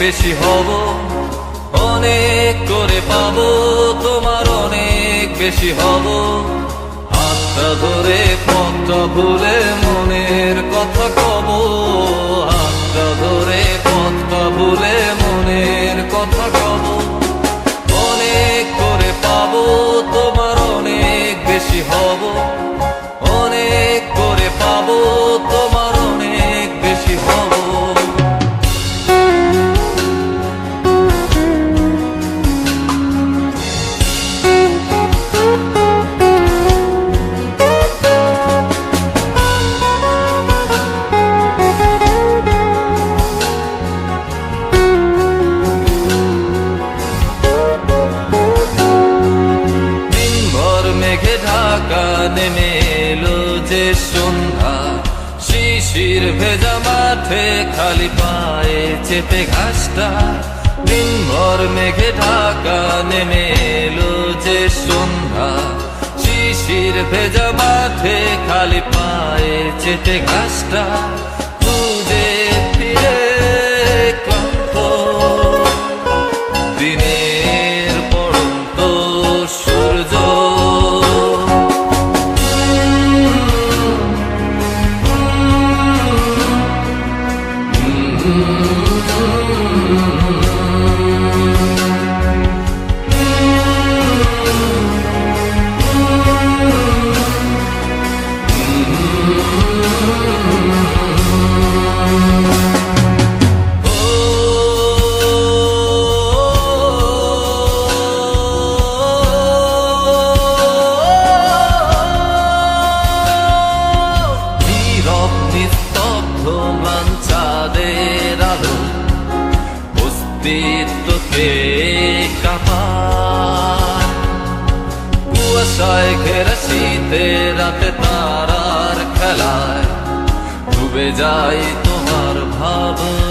বেশি হব, অনেক করে পাবো, তোমার অনেক বেশি হব। হাতটা ধরে পথটা ভুলে মনের কথা কব, হাতটা ধরে পথটা ভুলে মনের কথা কব। অনেক করে পাবো, তোমার অনেক বেশি হব, অনেক করে পাবো, তোমার অনেক বেশি হব। মেঘে ঢাকা নেমে এলো যে সন্ধ্যা, শিশির ভেজা মাঠে খালি পায়ে চেপে ঘাসটা। দিনভর মেঘে ঢাকা নেমে এলো যে সন্ধ্যা, শিশির ভেজা মাঠে খালি পায়ে চেপে ঘাসটা। খুঁজে ফিরে ক্লান্ত দিনের পড়ন্ত সূর্য, চাঁদের আলো অস্তিত্বকে কাঁপায়। কুয়াশায় ঘেরা শীতের রাতে তারার খেলায় ডুবে যায় তোমার ভাবনা।